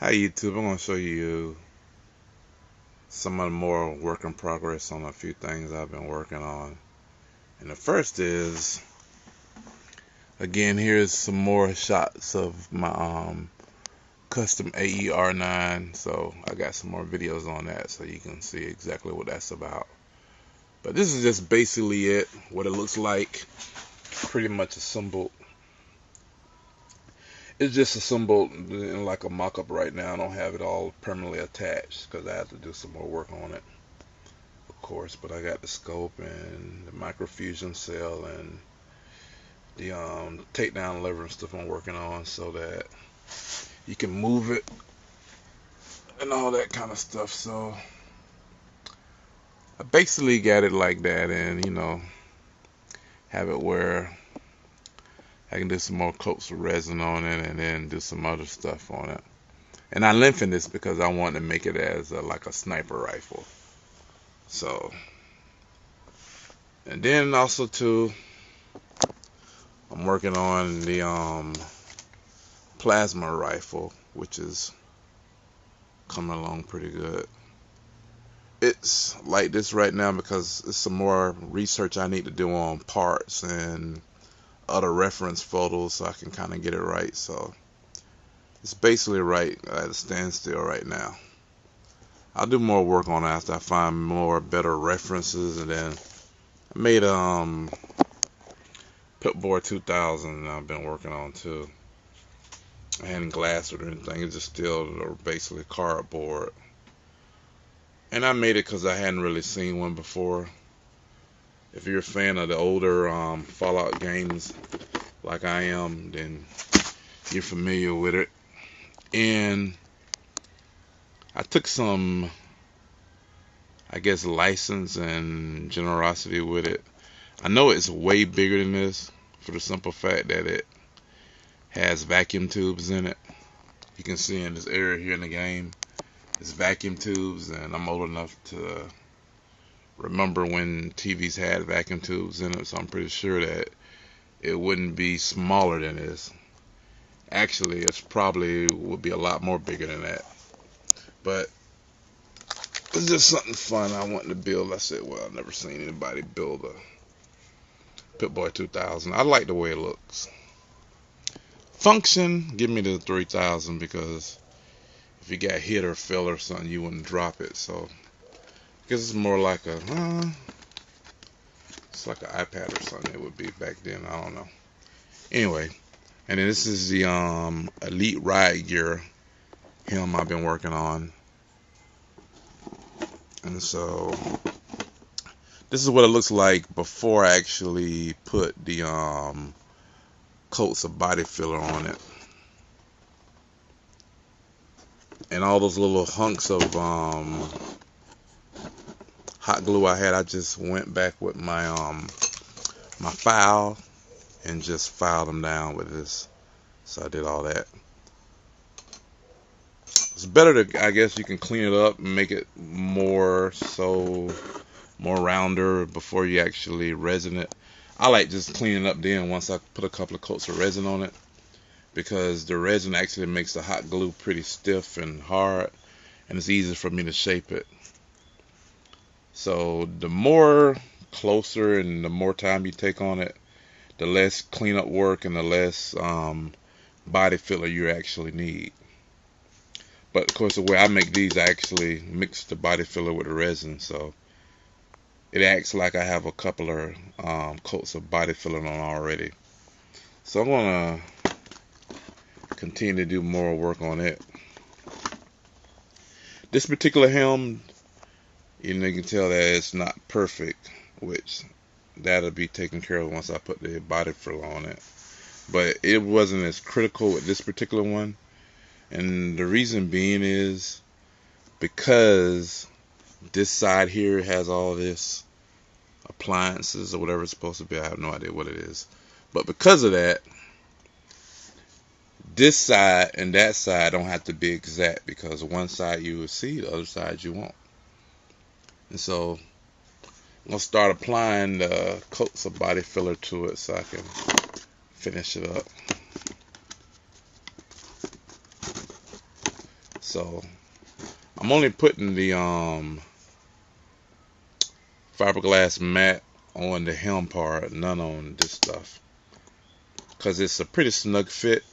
Hi YouTube, I'm going to show you some of the more work in progress on a few things I've been working on. And the first is, again, here's some more shots of my custom aer9. So I got some more videos on that so you can see exactly what that's about. But this is just basically it, what it looks like, pretty much assembled. It's just assembled in like a mock-up right now. I don't have it all permanently attached because I have to do some more work on it, of course. But I got the scope and the microfusion cell and the takedown lever and stuff I'm working on so that you can move it and all that kind of stuff. So I basically got it like that, and have it where I can do some more coats of resin on it and then do some other stuff on it. And I lengthened this because I wanted to make it as like a sniper rifle. So, and then also too, I'm working on the plasma rifle, which is coming along pretty good. It's like this right now because it's some more research I need to do on parts and other reference photos so I can kind of get it right. So it's basically right at a standstill right now. I'll do more work on it after I find more better references, and then I made pipboy 2000 I've been working on too. I hadn't glassed it or anything, it's just still basically cardboard. And I made it because I hadn't really seen one before. If you're a fan of the older Fallout games like I am, then you're familiar with it. And I took some, I guess, license and generosity with it. I know it's way bigger than this for the simple fact that it has vacuum tubes in it. You can see in this area here in the game, it's vacuum tubes, and I'm old enough to remember when TVs had vacuum tubes in it, so I'm pretty sure that it wouldn't be smaller than this. Actually, it's probably would be a lot more bigger than that. But it's just something fun I wanted to build. I said, well, I've never seen anybody build a pipboy 2000. I like the way it looks. Function, give me the 3000 because if you got hit or fell or something, you wouldn't drop it. So I guess it's more like it's like an iPad or something. It would be back then. I don't know. Anyway, and then this is the Elite Riot Gear helm I've been working on. And so this is what it looks like before I actually put the coats of body filler on it. And all those little hunks of hot glue I had, I just went back with my my file and just filed them down with this. So I did all that. It's better to, I guess you can clean it up and make it more rounder before you actually resin it. I like just cleaning up then once I put a couple of coats of resin on it, because the resin actually makes the hot glue pretty stiff and hard, and it's easier for me to shape it. So the more closer and the more time you take on it, the less cleanup work and the less body filler you actually need. But of course, the way I make these, I actually mix the body filler with the resin, so it acts like I have a couple of coats of body filler on already. So I'm gonna continue to do more work on it. This particular helm, you can tell that it's not perfect, which that'll be taken care of once I put the body filler on it. But it wasn't as critical with this particular one, and the reason being is because this side here has all this appliances or whatever it's supposed to be. I have no idea what it is, but because of that, this side and that side don't have to be exact, because one side you will see, the other side you won't. And so I'm gonna start applying the coats of body filler to it so I can finish it up. So I'm only putting the fiberglass mat on the helm part, none on this stuff, because it's a pretty snug fit.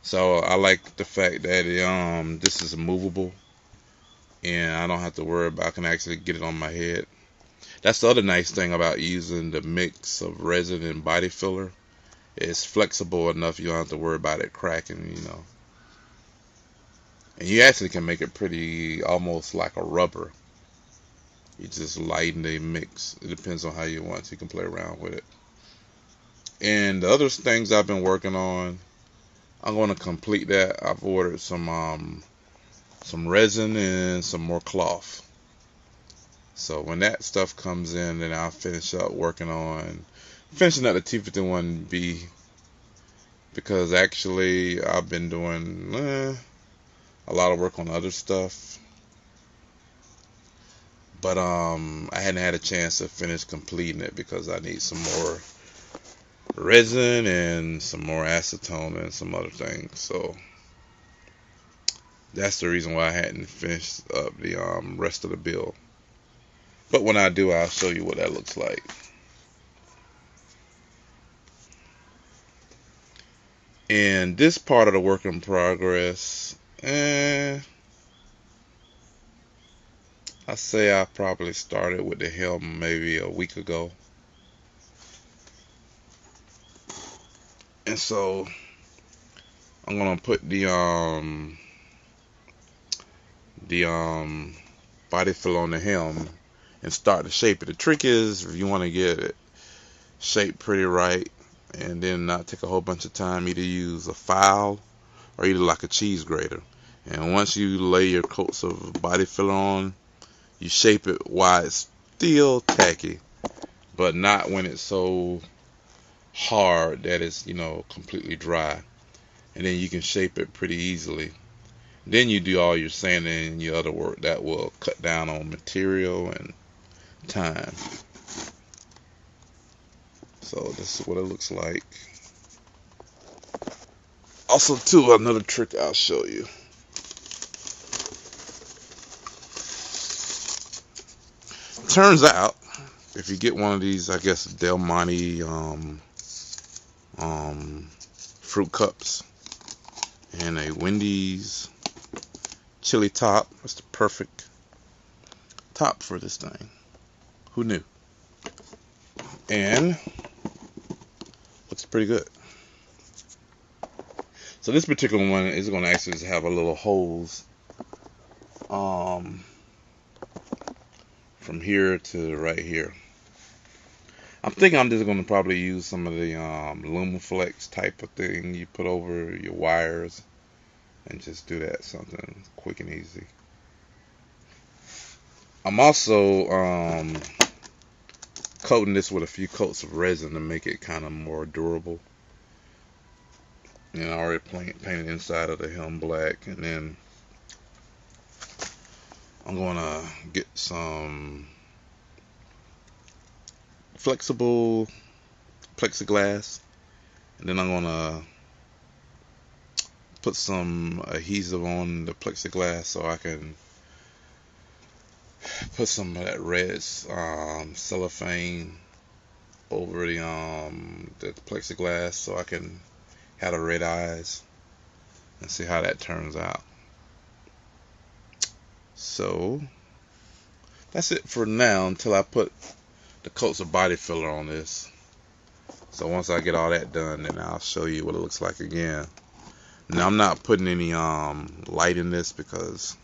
So I like the fact that this is movable and I don't have to worry about, I can actually get it on my head. That's the other nice thing about using the mix of resin and body filler. It's flexible enough you don't have to worry about it cracking, you know. And you actually can make it pretty, almost like a rubber. You just lighten the mix. It depends on how you want. You can play around with it. And the other things I've been working on, I'm going to complete that. I've ordered some resin and some more cloth. So when that stuff comes in, then I'll finish up finishing up the T51B, because actually I've been doing a lot of work on other stuff, but I hadn't had a chance to finish completing it because I need some more resin and some more acetone and some other things. So that's the reason why I hadn't finished up the rest of the build. But when I do, I'll show you what that looks like. And this part of the work in progress, I say I probably started with the helm maybe a week ago. And so I'm gonna put the body fill on the helm and start to shape it. The trick is, if you want to get it shaped pretty right and then not take a whole bunch of time, either use a file or either like a cheese grater. And once you lay your coats of body filler on, you shape it while it's still tacky, but not when it's so hard that it's, you know, completely dry. And then you can shape it pretty easily. Then you do all your sanding and your other work that will cut down on material and time. So this is what it looks like. Also too, another trick I'll show you. Turns out, if you get one of these, I guess Del Monte fruit cups and a Wendy's chili top, that's the perfect top for this thing. Who knew? And looks pretty good. So this particular one is going to actually have a little holes from here to right here. I'm thinking I'm just going to probably use some of the Lumaflex type of thing you put over your wires and just do that, something quick and easy. I'm also coating this with a few coats of resin to make it kind of more durable. And I already painted inside of the helm black, and then I'm gonna get some flexible plexiglass, and then I'm gonna put some adhesive on the plexiglass so I can put some of that red cellophane over the plexiglass so I can have the red eyes, and see how that turns out. So that's it for now until I put the coats of body filler on this. So once I get all that done, then I'll show you what it looks like again. Now I'm not putting any light in this because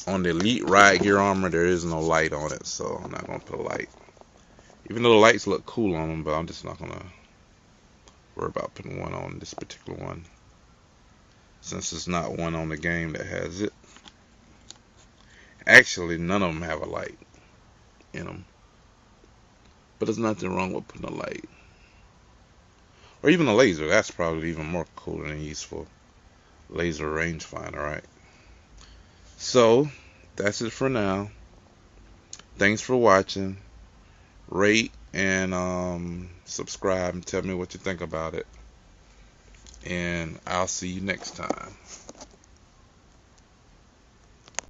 on the Elite Riot Gear armor there is no light on it, so I'm not gonna put a light. Even though the lights look cool on them, but I'm just not gonna worry about putting one on this particular one, since it's not one on the game that has it. Actually, none of them have a light in them, but there's nothing wrong with putting a light, or even a laser. That's probably even more cool and useful. Laser rangefinder, right? So that's it for now. Thanks for watching. Rate and subscribe and tell me what you think about it, and I'll see you next time.